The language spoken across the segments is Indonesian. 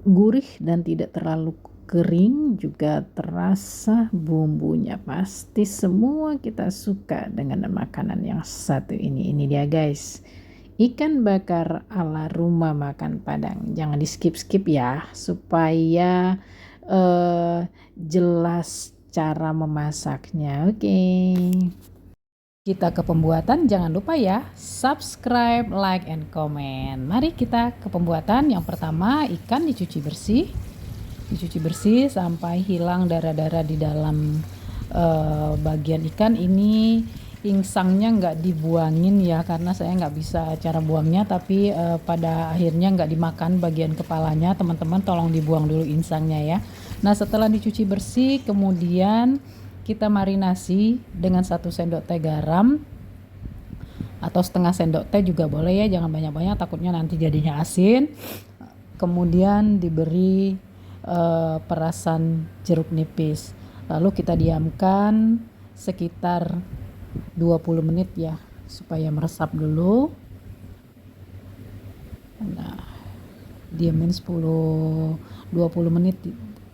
gurih dan tidak terlalu kering, juga terasa bumbunya. Pasti semua kita suka dengan makanan yang satu ini. Ini dia guys, ikan bakar ala rumah makan Padang. Jangan di skip-skip ya, supaya jelas cara memasaknya. Oke. Kita ke pembuatan, jangan lupa ya subscribe, like, and comment. Mari kita ke pembuatan. Yang pertama, ikan dicuci bersih sampai hilang darah-darah di dalam bagian ikan ini. Insangnya nggak dibuangin ya, karena saya nggak bisa cara buangnya, tapi pada akhirnya nggak dimakan bagian kepalanya. Teman-teman tolong dibuang dulu insangnya ya. Nah, setelah dicuci bersih, kemudian kita marinasi dengan 1 sendok teh garam atau setengah sendok teh juga boleh ya, jangan banyak-banyak takutnya nanti jadinya asin. Kemudian diberi perasan jeruk nipis, lalu kita diamkan sekitar 20 menit ya, supaya meresap dulu. Nah, diamin 10-20 menit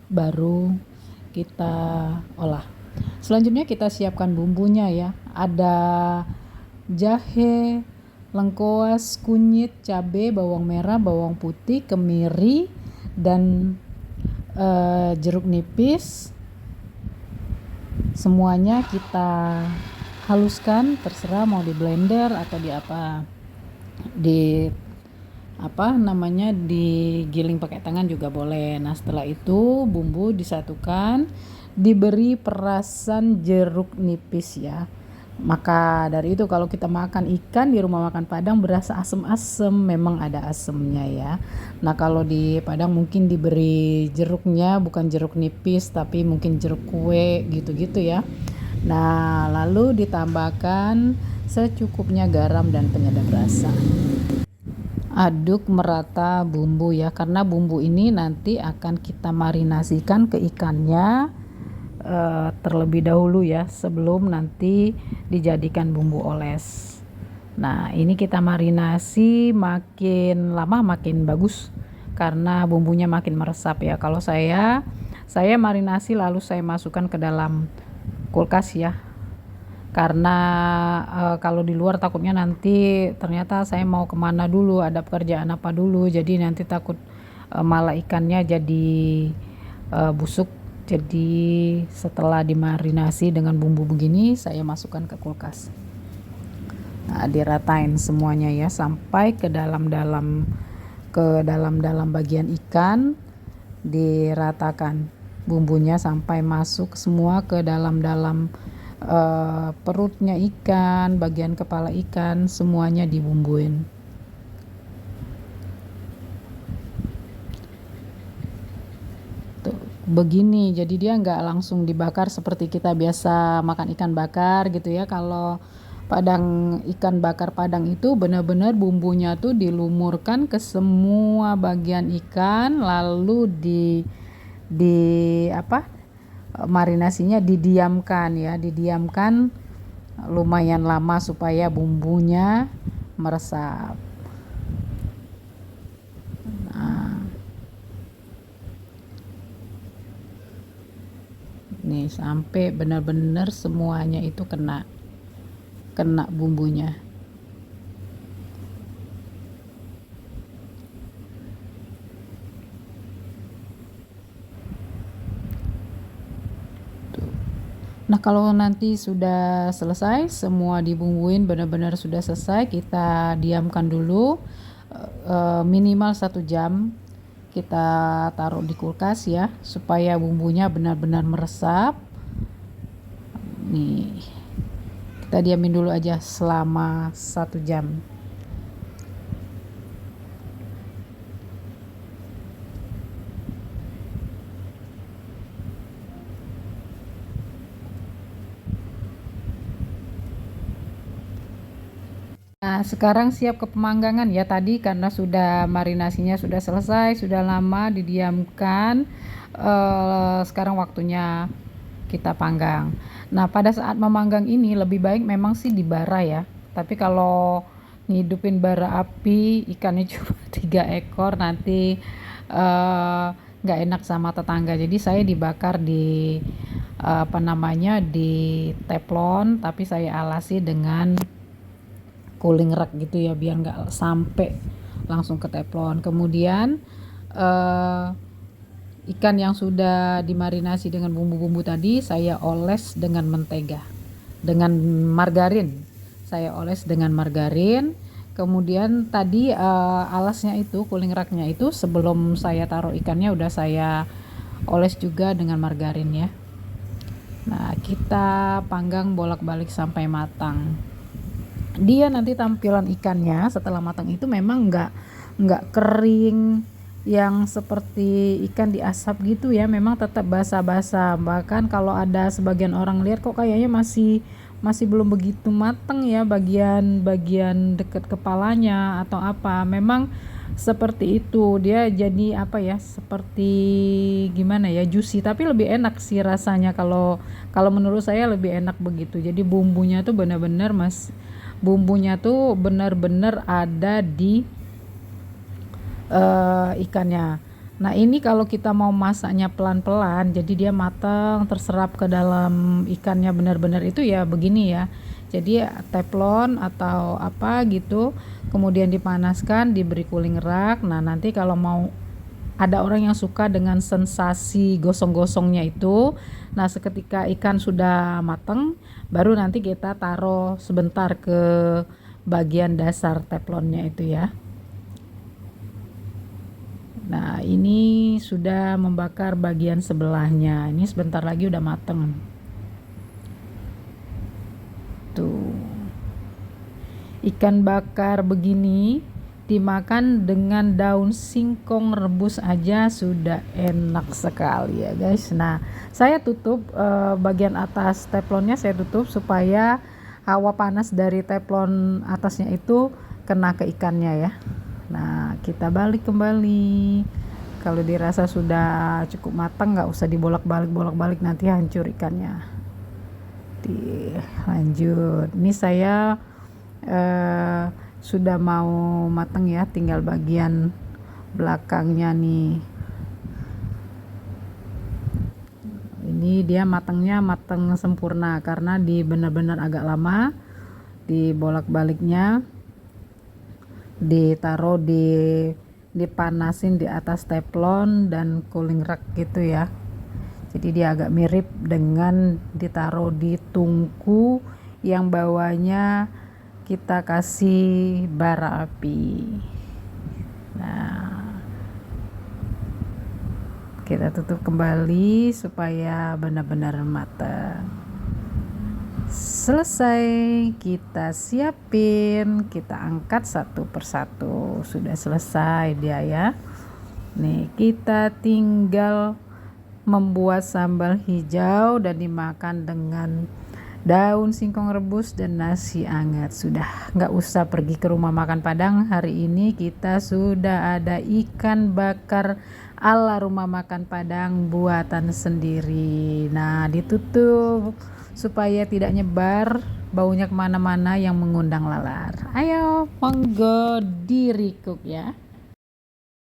baru kita olah. Selanjutnya kita siapkan bumbunya ya. Ada jahe, lengkuas, kunyit, cabai, bawang merah, bawang putih, kemiri, dan jeruk nipis. Semuanya kita haluskan, terserah mau di blender atau digiling pakai tangan juga boleh. Nah, setelah itu bumbu disatukan, diberi perasan jeruk nipis ya. Maka dari itu kalau kita makan ikan di rumah makan Padang berasa asem-asem, memang ada asemnya ya. Nah, kalau di Padang mungkin diberi jeruknya bukan jeruk nipis tapi mungkin jeruk kue gitu-gitu ya. Nah, lalu ditambahkan secukupnya garam dan penyedap rasa. Aduk merata bumbu ya, karena bumbu ini nanti akan kita marinasikan ke ikannya terlebih dahulu ya, sebelum nanti dijadikan bumbu oles. Nah, ini kita marinasi, makin lama makin bagus karena bumbunya makin meresap ya. Kalau saya marinasi lalu saya masukkan ke dalam kulkas ya, karena kalau di luar takutnya nanti ternyata saya mau kemana dulu, ada pekerjaan apa dulu, jadi nanti takut malah ikannya jadi busuk. Jadi setelah dimarinasi dengan bumbu begini, saya masukkan ke kulkas. Nah, diratain semuanya ya sampai ke dalam-dalam bagian ikan, diratakan bumbunya sampai masuk semua ke dalam perutnya ikan, bagian kepala ikan, semuanya dibumbuin. Tuh, begini, jadi dia nggak langsung dibakar seperti kita biasa makan ikan bakar gitu ya. Kalau ikan bakar Padang itu benar-benar bumbunya tuh dilumurkan ke semua bagian ikan, lalu marinasinya didiamkan lumayan lama supaya bumbunya meresap. Nah, nih sampai benar-benar semuanya itu kena bumbunya. Nah, kalau nanti sudah selesai semua dibumbuin, benar-benar sudah selesai, kita diamkan dulu minimal 1 jam. Kita taruh di kulkas ya, supaya bumbunya benar-benar meresap. Nih, kita diamin dulu aja selama 1 jam. Nah, sekarang siap ke pemanggangan ya. Tadi karena sudah marinasinya sudah selesai, sudah lama didiamkan, sekarang waktunya kita panggang. Nah, pada saat memanggang ini lebih baik memang sih dibara ya. Tapi kalau ngidupin bara api, ikannya cuma 3 ekor, nanti nggak enak sama tetangga. Jadi saya dibakar di di teflon, tapi saya alasi dengan cooling rack gitu ya, biar nggak sampai langsung ke teflon. Kemudian eh, ikan yang sudah dimarinasi dengan bumbu-bumbu tadi saya oles dengan mentega, dengan margarin. Saya oles dengan margarin. Kemudian tadi alasnya itu, cooling racknya itu, sebelum saya taruh ikannya udah saya oles juga dengan margarin ya. Nah, kita panggang bolak-balik sampai matang. Dia nanti tampilan ikannya setelah matang itu memang nggak kering yang seperti ikan diasap gitu ya, memang tetap basah-basah. Bahkan kalau ada sebagian orang lihat kok kayaknya masih masih belum begitu matang ya, bagian dekat kepalanya atau apa. Memang seperti itu, dia jadi apa ya, seperti gimana ya, juicy, tapi lebih enak sih rasanya. Kalau kalau menurut saya lebih enak begitu. Jadi bumbunya tuh benar-benar ada di ikannya. Nah, ini kalau kita mau masaknya pelan-pelan, jadi dia matang, terserap ke dalam ikannya benar-benar itu ya begini ya. Jadi teflon atau apa gitu, kemudian dipanaskan, diberi cooling rack. Nah, nanti kalau mau, ada orang yang suka dengan sensasi gosong-gosongnya itu. Nah, seketika ikan sudah matang, baru nanti kita taruh sebentar ke bagian dasar teflonnya itu ya. Nah, ini sudah membakar bagian sebelahnya. Ini sebentar lagi udah mateng. Tuh. Ikan bakar begini dimakan dengan daun singkong rebus aja sudah enak sekali ya, guys. Nah, saya tutup bagian atas teflonnya, saya tutup supaya hawa panas dari teflon atasnya itu kena ke ikannya ya. Nah, kita balik kembali. Kalau dirasa sudah cukup matang, nggak usah dibolak-balik nanti hancur ikannya. Lanjut. Ini saya sudah mau matang ya, tinggal bagian belakangnya nih. Ini dia matangnya matang sempurna karena benar-benar agak lama dibolak-baliknya, ditaruh dipanasin di atas teflon dan cooling rack gitu ya. Jadi dia agak mirip dengan ditaruh di tungku yang bawahnya kita kasih bara api. Nah, kita tutup kembali supaya benar-benar matang. Selesai, kita siapin, kita angkat satu persatu. Sudah selesai dia ya. Nih, kita tinggal membuat sambal hijau dan dimakan dengan daun singkong rebus dan nasi hangat. Sudah nggak usah pergi ke rumah makan Padang. Hari ini kita sudah ada ikan bakar ala rumah makan Padang buatan sendiri. Nah, ditutup supaya tidak nyebar baunya kemana-mana yang mengundang lalat. Ayo, monggo dirikuk ya.